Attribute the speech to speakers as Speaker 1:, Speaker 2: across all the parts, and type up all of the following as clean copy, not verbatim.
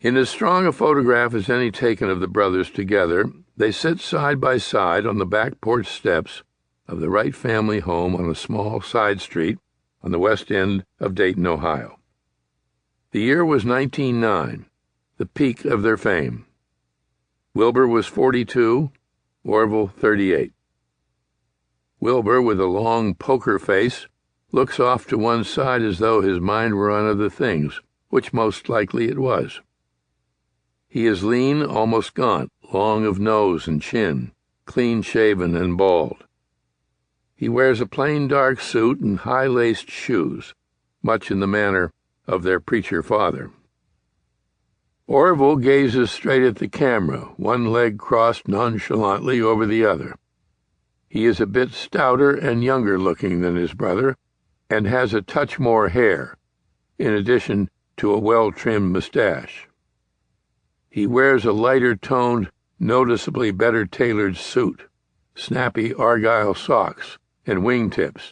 Speaker 1: In as strong a photograph as any taken of the brothers together, they sit side by side on the back porch steps of the Wright family home on a small side street on the west end of Dayton, Ohio. The year was 1909, the peak of their fame. Wilbur was 42, Orville 38. Wilbur, with a long poker face, looks off to one side as though his mind were on other things, which most likely it was. He is lean, almost gaunt, long of nose and chin, clean-shaven and bald. He wears a plain dark suit and high-laced shoes, much in the manner of their preacher father. Orville gazes straight at the camera, one leg crossed nonchalantly over the other. He is a bit stouter and younger-looking than his brother, and has a touch more hair, in addition to a well-trimmed mustache. He wears a lighter-toned, noticeably better-tailored suit, snappy argyle socks, and wingtips.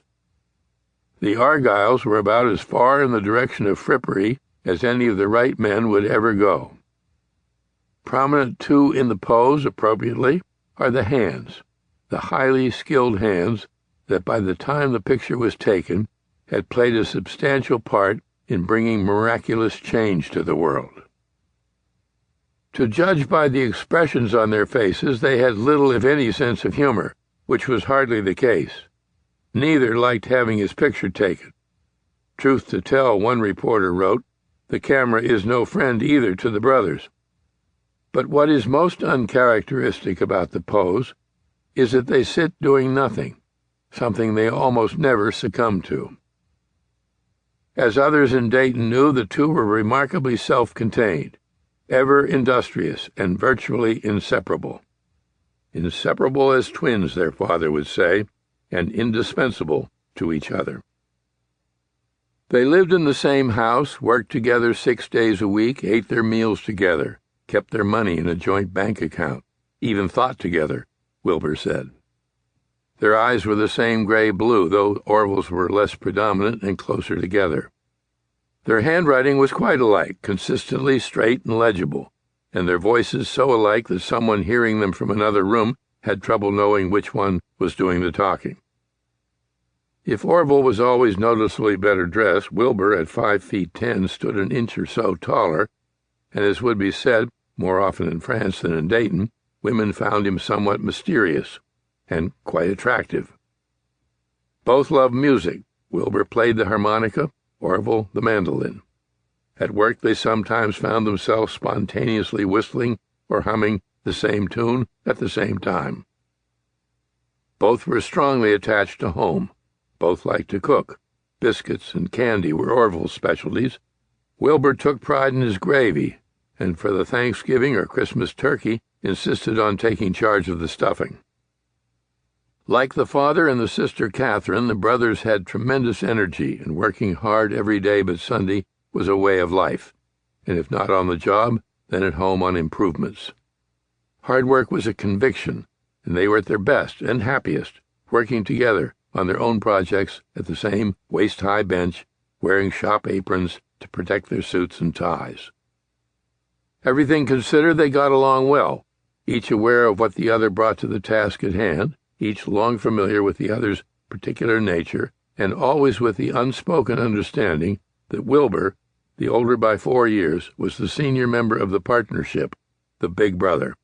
Speaker 1: The Argyles were about as far in the direction of frippery as any of the Wright men would ever go. Prominent, too, in the pose, appropriately, are the hands, the highly skilled hands that by the time the picture was taken had played a substantial part in bringing miraculous change to the world. To judge by the expressions on their faces, they had little, if any, sense of humor, which was hardly the case. Neither liked having his picture taken. Truth to tell, one reporter wrote, the camera is no friend either to the brothers. But what is most uncharacteristic about the pose is that they sit doing nothing, something they almost never succumb to. As others in Dayton knew, the two were remarkably self-contained, ever industrious and virtually inseparable. Inseparable as twins, their father would say, and indispensable to each other. They lived in the same house, worked together 6 days a week, ate their meals together, kept their money in a joint bank account, even thought together, Wilbur said. Their eyes were the same gray-blue, though Orville's were less predominant and closer together. Their handwriting was quite alike, consistently straight and legible, and their voices so alike that someone hearing them from another room had trouble knowing which one was doing the talking. If Orville was always noticeably better dressed, Wilbur, at 5'10", stood an inch or so taller, and as would be said, more often in France than in Dayton, women found him somewhat mysterious and quite attractive. Both loved music. Wilbur played the harmonica, Orville the mandolin. At work they sometimes found themselves spontaneously whistling or humming the same tune at the same time. Both were strongly attached to home. Both liked to cook. Biscuits and candy were Orville's specialties. Wilbur took pride in his gravy, and for the Thanksgiving or Christmas turkey, insisted on taking charge of the stuffing. Like the father and the sister Catherine, the brothers had tremendous energy, and working hard every day but Sunday was a way of life, and if not on the job, then at home on improvements. Hard work was a conviction, and they were at their best and happiest, working together on their own projects at the same waist-high bench, wearing shop aprons to protect their suits and ties. Everything considered, they got along well, each aware of what the other brought to the task at hand, each long familiar with the other's particular nature, and always with the unspoken understanding that Wilbur, the older by 4 years, was the senior member of the partnership, the big brother.